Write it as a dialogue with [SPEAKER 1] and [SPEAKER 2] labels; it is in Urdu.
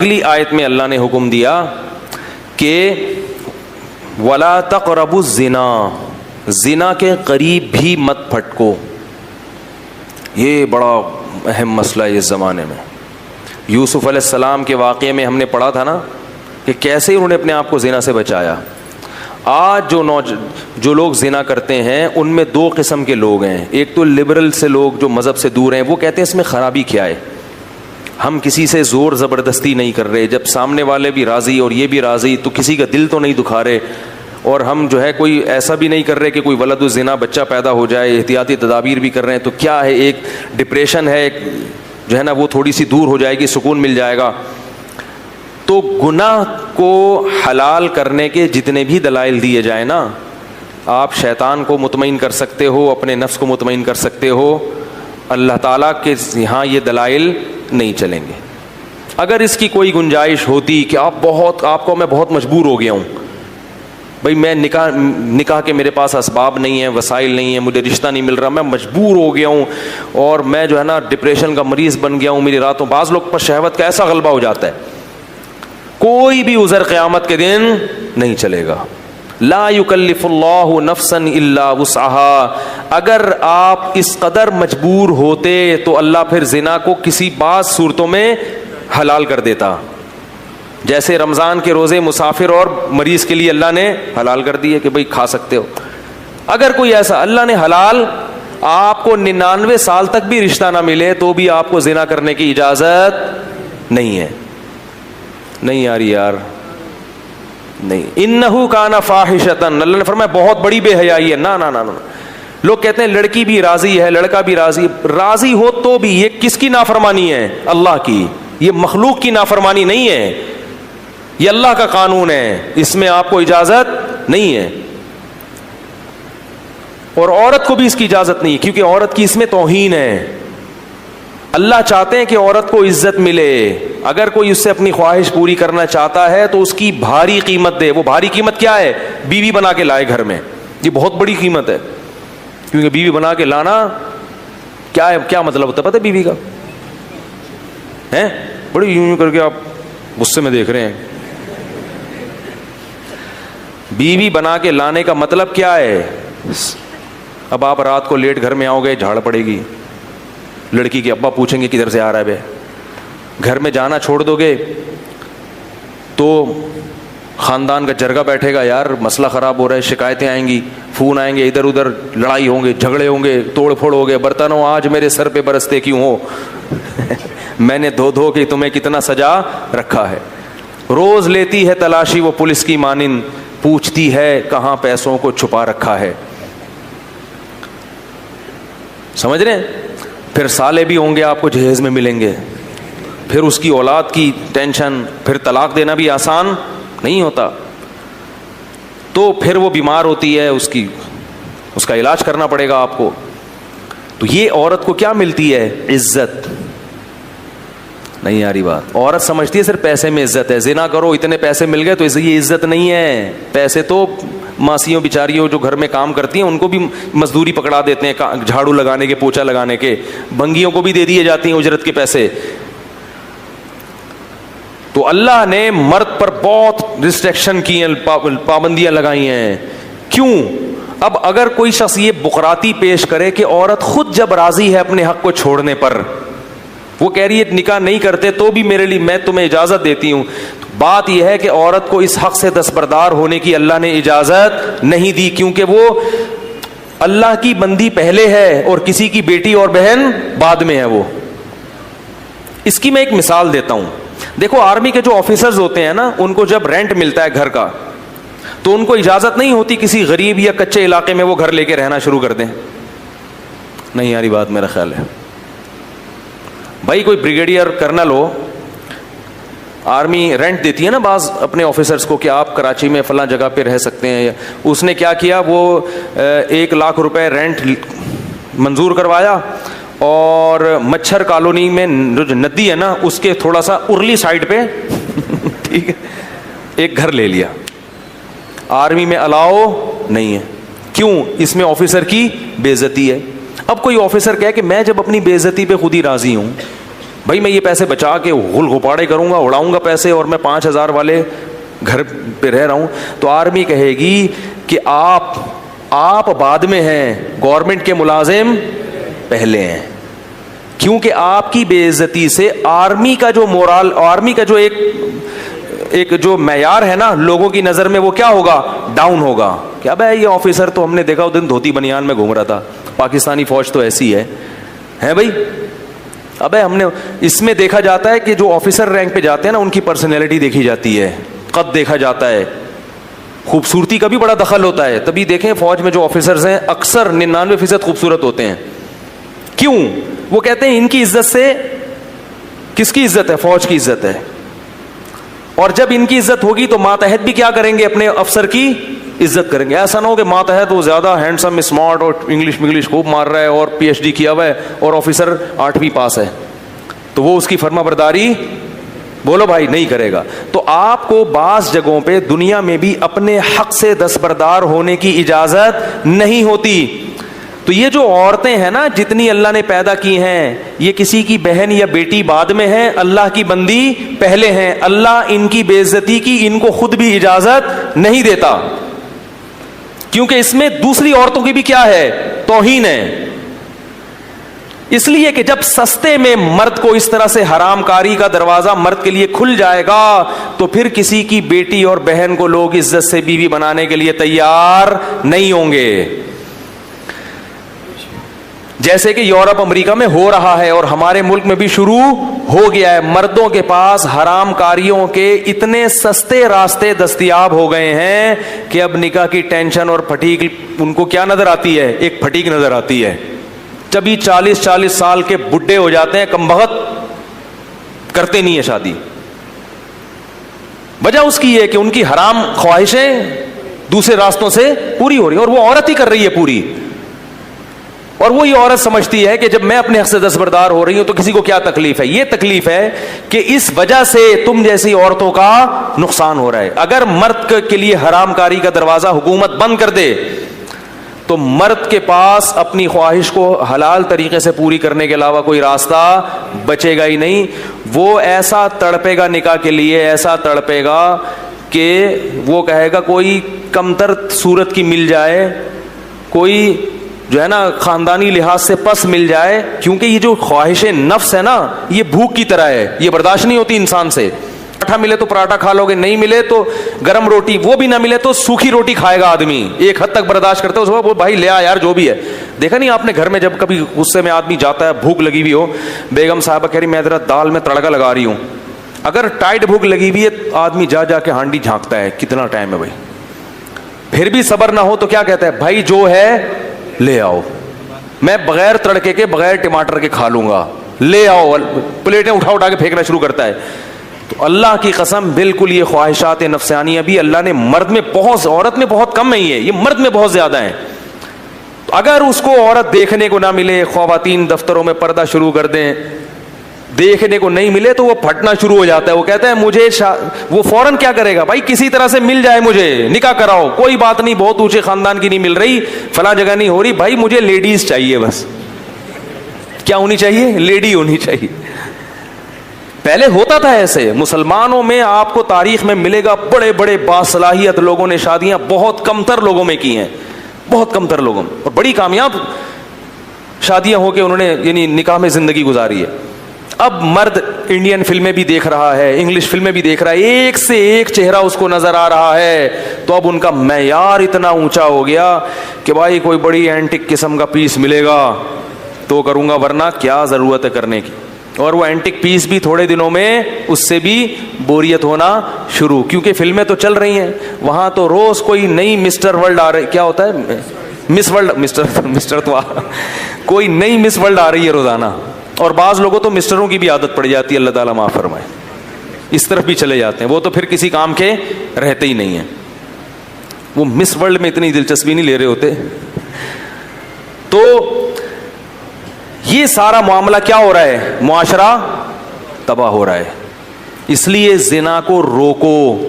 [SPEAKER 1] اگلی آیت میں اللہ نے حکم دیا کہ وَلَا تَقْرَبُوا الزِّنَا، زنا کے قریب بھی مت پھٹکو۔ یہ بڑا اہم مسئلہ ہے اس زمانے میں۔ یوسف علیہ السلام کے واقعے میں ہم نے پڑھا تھا نا کہ کیسے انہوں نے اپنے آپ کو زنا سے بچایا۔ آج جو لوگ زنا کرتے ہیں ان میں دو قسم کے لوگ ہیں۔ ایک تو لبرل سے لوگ جو مذہب سے دور ہیں، وہ کہتے ہیں اس میں خرابی کیا ہے، ہم کسی سے زور زبردستی نہیں کر رہے، جب سامنے والے بھی راضی اور یہ بھی راضی تو کسی کا دل تو نہیں دکھا رہے، اور ہم جو ہے کوئی ایسا بھی نہیں کر رہے کہ کوئی ولد الزنا بچہ پیدا ہو جائے، احتیاطی تدابیر بھی کر رہے ہیں، تو کیا ہے، ایک ڈپریشن ہے، ایک جو ہے نا وہ تھوڑی سی دور ہو جائے گی، سکون مل جائے گا۔ تو گناہ کو حلال کرنے کے جتنے بھی دلائل دیے جائیں نا، آپ شیطان کو مطمئن کر سکتے ہو، اپنے نفس کو مطمئن کر سکتے ہو، اللہ تعالیٰ کے یہاں یہ دلائل نہیں چلیں گے۔ اگر اس کی کوئی گنجائش ہوتی کہ آپ کو میں بہت مجبور ہو گیا ہوں، بھائی میں نکاح کے میرے پاس اسباب نہیں ہیں، وسائل نہیں ہیں، مجھے رشتہ نہیں مل رہا، میں مجبور ہو گیا ہوں اور میں جو ہے نا ڈپریشن کا مریض بن گیا ہوں، میری راتوں، بعض لوگ پر شہوت کا ایسا غلبہ ہو جاتا ہے، کوئی بھی عذر قیامت کے دن نہیں چلے گا۔ لا یکلف اللہ نفسا الا وسعها، اگر آپ اس قدر مجبور ہوتے تو اللہ پھر زنا کو کسی بعض صورتوں میں حلال کر دیتا، جیسے رمضان کے روزے مسافر اور مریض کے لیے اللہ نے حلال کر دیے کہ بھئی کھا سکتے ہو۔ اگر کوئی ایسا اللہ نے حلال، آپ کو 99 سال تک بھی رشتہ نہ ملے تو بھی آپ کو زنا کرنے کی اجازت نہیں ہے۔ نہیں یار نہیں، انہو کان فاحشۃ، اللہ نے فرمایا بہت بڑی بے حیائی ہے۔ نہ نہ نہ، لوگ کہتے ہیں لڑکی بھی راضی ہے، لڑکا بھی راضی ہو تو بھی یہ کس کی نافرمانی ہے؟ اللہ کی۔ یہ مخلوق کی نافرمانی نہیں ہے، یہ اللہ کا قانون ہے، اس میں آپ کو اجازت نہیں ہے، اور عورت کو بھی اس کی اجازت نہیں ہے، کیونکہ عورت کی اس میں توہین ہے۔ اللہ چاہتے ہیں کہ عورت کو عزت ملے، اگر کوئی اس سے اپنی خواہش پوری کرنا چاہتا ہے تو اس کی بھاری قیمت دے۔ وہ بھاری قیمت کیا ہے؟ بیوی بنا کے لائے گھر میں، یہ بہت بڑی قیمت ہے، کیونکہ بیوی بنا کے لانا کیا ہے، کیا مطلب ہوتا ہے پتہ ہے بیوی کا؟ ہیں بڑی یوں کر کے آپ غصے میں دیکھ رہے ہیں۔ بیوی بنا کے لانے کا مطلب کیا ہے؟ اب آپ رات کو لیٹ گھر میں آؤ گے، جھاڑ پڑے گی، لڑکی کے ابا پوچھیں گے کدھر سے آ رہا ہے بے، گھر میں جانا چھوڑ دو گے تو خاندان کا جرگہ بیٹھے گا، یار مسئلہ خراب ہو رہا ہے، شکایتیں آئیں گی، فون آئیں گے، ادھر ادھر لڑائی ہوں گے، جھگڑے ہوں گے، توڑ پھوڑ ہو گے، برتنوں آج میرے سر پہ برستے کیوں ہو میں نے دھو کے تمہیں کتنا سجا رکھا ہے۔ روز لیتی ہے تلاشی وہ پولیس کی مانند، پوچھتی ہے کہاں پیسوں کو چھپا رکھا ہے۔ سمجھ رہے ہیں؟ پھر سالے بھی ہوں گے آپ کو جہیز میں ملیں گے، پھر اس کی اولاد کی ٹینشن، پھر طلاق دینا بھی آسان نہیں ہوتا، تو پھر وہ بیمار ہوتی ہے، اس کا علاج کرنا پڑے گا آپ کو۔ تو یہ عورت کو کیا ملتی ہے؟ عزت نہیں آ رہی بات۔ عورت سمجھتی ہے صرف پیسے میں عزت ہے، زنا کرو اتنے پیسے مل گئے تو یہ عزت نہیں ہے۔ پیسے تو ماسیوں بیچاریوں جو گھر میں کام کرتی ہیں ان کو بھی مزدوری پکڑا دیتے ہیں، جھاڑو لگانے کے، پوچھا لگانے کے، بنگیوں کو بھی دے دیے جاتی ہیں اجرت کے پیسے۔ تو اللہ نے مرد پر بہت ریسٹرکشن کی ہیں، پابندیاں لگائی ہیں۔ کیوں؟ اب اگر کوئی شخص یہ بقراتی پیش کرے کہ عورت خود جب راضی ہے اپنے حق کو چھوڑنے پر، وہ کہہ رہی ہے نکاح نہیں کرتے تو بھی میرے لیے میں تمہیں اجازت دیتی ہوں، بات یہ ہے کہ عورت کو اس حق سے دستبردار ہونے کی اللہ نے اجازت نہیں دی، کیونکہ وہ اللہ کی بندی پہلے ہے اور کسی کی بیٹی اور بہن بعد میں ہے۔ وہ اس کی میں ایک مثال دیتا ہوں۔ دیکھو آرمی کے جو آفیسرز ہوتے ہیں نا، ان کو جب رینٹ ملتا ہے گھر کا تو ان کو اجازت نہیں ہوتی کسی غریب یا کچے علاقے میں وہ گھر لے کے رہنا شروع کر دیں۔ نہیں یاری بات میرا خیال ہے بھائی، کوئی بریگیڈیئر کرنل ہو، آرمی رینٹ دیتی ہے نا بعض اپنے آفیسرز کو کہ آپ کراچی میں فلاں جگہ پہ رہ سکتے ہیں۔ اس نے کیا کیا، وہ 1 لاکھ روپے رینٹ منظور کروایا، اور مچھر کالونی میں جو ندی ہے نا اس کے تھوڑا سا ارلی سائڈ پہ ٹھیک ہے ایک گھر لے لیا۔ آرمی میں الاؤ نہیں ہے، کیوں؟ اس میں آفیسر کی بے عزتی ہے۔ اب کوئی آفیسر کہے کہ میں جب اپنی بے عزتی پہ خود ہی راضی ہوں، بھائی میں یہ پیسے بچا کے غل غپاڑے کروں گا, اڑاؤں گا پیسے, اور میں 5,000 والے گھر پہ رہ رہا ہوں, تو آرمی کہے گی کہ آپ بعد میں ہیں, گورنمنٹ کے ملازم پہلے ہیں, کیونکہ آپ کی بے عزتی سے آرمی کا جو مورال, آرمی کا جو ایک جو معیار ہے نا لوگوں کی نظر میں, وہ کیا ہوگا, ڈاؤن ہوگا. کیا بھائی یہ آفیسر تو ہم نے دیکھا اس دن دھوتی بنیان میں گھوم رہا تھا, پاکستانی فوج تو ایسی ہے بھائی. ابے ہم نے اس میں دیکھا جاتا ہے کہ جو آفیسر رینک پہ جاتے ہیں نا ان کی پرسنالٹی دیکھی جاتی ہے, قد دیکھا جاتا ہے, خوبصورتی کا بھی بڑا دخل ہوتا ہے. تبھی دیکھیں فوج میں جو آفیسرز ہیں اکثر 99% خوبصورت ہوتے ہیں. کیوں؟ وہ کہتے ہیں ان کی عزت سے, کس کی عزت ہے, فوج کی عزت ہے. اور جب ان کی عزت ہوگی تو ماتحت بھی کیا کریں گے, اپنے افسر کی عزت کریں گے. ایسا نہ ہو کہ ماتحت وہ زیادہ ہینڈسم اسمارٹ اور انگلش خوب مار رہا ہے اور PhD کیا ہوا ہے اور آفیسر 8ویں پاس ہے, تو وہ اس کی فرما برداری بولو بھائی نہیں کرے گا. تو آپ کو بعض جگہوں پہ دنیا میں بھی اپنے حق سے دستبردار ہونے کی اجازت نہیں ہوتی. تو یہ جو عورتیں ہیں نا جتنی اللہ نے پیدا کی ہیں, یہ کسی کی بہن یا بیٹی بعد میں ہیں, اللہ کی بندی پہلے ہیں. اللہ ان کی بے عزتی کی ان کو خود بھی اجازت نہیں دیتا, کیونکہ اس میں دوسری عورتوں کی بھی کیا ہے, توہین ہے. اس لیے کہ جب سستے میں مرد کو اس طرح سے حرام کاری کا دروازہ مرد کے لیے کھل جائے گا تو پھر کسی کی بیٹی اور بہن کو لوگ عزت سے بیوی بنانے کے لیے تیار نہیں ہوں گے. جیسے کہ یورپ امریکہ میں ہو رہا ہے اور ہمارے ملک میں بھی شروع ہو گیا ہے. مردوں کے پاس حرام کاریوں کے اتنے سستے راستے دستیاب ہو گئے ہیں کہ اب نکاح کی ٹینشن اور پھٹیک ان کو کیا نظر آتی ہے, ایک پھٹیک نظر آتی ہے. جبھی 40 سال کے بڈھے ہو جاتے ہیں, کم بخت کرتے نہیں ہے شادی. وجہ اس کی یہ کہ ان کی حرام خواہشیں دوسرے راستوں سے پوری ہو رہی ہیں, اور وہ عورت ہی کر رہی ہے پوری. اور وہ یہ عورت سمجھتی ہے کہ جب میں اپنے حق سے دستبردار ہو رہی ہوں تو کسی کو کیا تکلیف ہے. یہ تکلیف ہے کہ اس وجہ سے تم جیسی عورتوں کا نقصان ہو رہا ہے. اگر مرد کے لیے حرام کاری کا دروازہ حکومت بند کر دے تو مرد کے پاس اپنی خواہش کو حلال طریقے سے پوری کرنے کے علاوہ کوئی راستہ بچے گا ہی نہیں. وہ ایسا تڑپے گا نکاح کے لیے, ایسا تڑپے گا کہ وہ کہے گا کوئی کمتر صورت کی مل جائے, کوئی جو ہے نا خاندانی لحاظ سے پس مل جائے, کیونکہ یہ جو خواہش نفس ہے نا یہ بھوک کی طرح ہے, یہ برداشت نہیں ہوتی انسان سے. پراٹھا ملے تو پراٹھا کھا لو گے, نہیں ملے تو گرم روٹی, وہ بھی نہ ملے تو سوکھی روٹی کھائے گا آدمی. ایک حد تک برداشت کرتے ہو, وہ بھائی لے آ یار جو بھی ہے. دیکھا نہیں آپ نے گھر میں جب کبھی غصے میں آدمی جاتا ہے, بھوک لگی ہوئی ہو, بیگم صاحبہ کہہ رہی میں ذرا دال میں تڑکا لگا رہی ہوں, اگر ٹائٹ بھوک لگی ہوئی ہے آدمی جا کے ہانڈی جھانکتا ہے کتنا ٹائم ہے بھائی. پھر بھی صبر نہ ہو تو کیا کہتا ہے, بھائی جو ہے لے آؤ, میں بغیر تڑکے کے بغیر ٹماٹر کے کھا لوں گا, لے آؤ. پلیٹیں اٹھا کے پھینکنا شروع کرتا ہے. تو اللہ کی قسم بالکل یہ خواہشات نفسانیہ بھی اللہ نے مرد میں بہت, عورت میں بہت کم نہیں ہے, یہ مرد میں بہت زیادہ ہیں. تو اگر اس کو عورت دیکھنے کو نہ ملے, خواتین دفتروں میں پردہ شروع کر دیں, دیکھنے کو نہیں ملے تو وہ پھٹنا شروع ہو جاتا ہے. وہ کہتا ہے مجھے وہ فوراً کیا کرے گا, بھائی کسی طرح سے مل جائے, مجھے نکاح کراؤ, کوئی بات نہیں بہت اونچے خاندان کی نہیں مل رہی, فلاں جگہ نہیں ہو رہی, بھائی مجھے لیڈیز چاہیے بس. کیا ہونی چاہیے, لیڈی ہونی چاہیے. پہلے ہوتا تھا ایسے. مسلمانوں میں آپ کو تاریخ میں ملے گا بڑے بڑے باصلاحیت لوگوں نے شادیاں بہت کم تر لوگوں میں کی ہیں, بہت کم تر لوگوں میں, اور بڑی کامیاب شادیاں ہو کے انہوں نے یعنی نکاح میں زندگی گزاری ہے. اب مرد انڈین فلمیں بھی دیکھ رہا ہے, انگلش فلمیں بھی دیکھ رہا ہے, ایک سے ایک چہرہ اس کو نظر آ رہا ہے, تو اب ان کا معیار اتنا اونچا ہو گیا کہ بھائی کوئی بڑی اینٹک قسم کا پیس ملے گا تو کروں گا, ورنہ کیا ضرورت ہے کرنے کی. اور وہ اینٹک پیس بھی تھوڑے دنوں میں اس سے بھی بوریت ہونا شروع, کیونکہ فلمیں تو چل رہی ہیں, وہاں تو روز کوئی نئی مسٹر ورلڈ آ رہی, کیا ہوتا ہے مس ورلڈ, مسٹر تو کوئی نئی مس ورلڈ آ رہی ہے روزانہ. اور بعض لوگوں تو مسٹروں کی بھی عادت پڑ جاتی ہے, اللہ تعالیٰ معاف فرمائے, اس طرف بھی چلے جاتے ہیں, وہ تو پھر کسی کام کے رہتے ہی نہیں ہیں, وہ مس ورلڈ میں اتنی دلچسپی نہیں لے رہے ہوتے. تو یہ سارا معاملہ کیا ہو رہا ہے, معاشرہ تباہ ہو رہا ہے. اس لیے زنا کو روکو.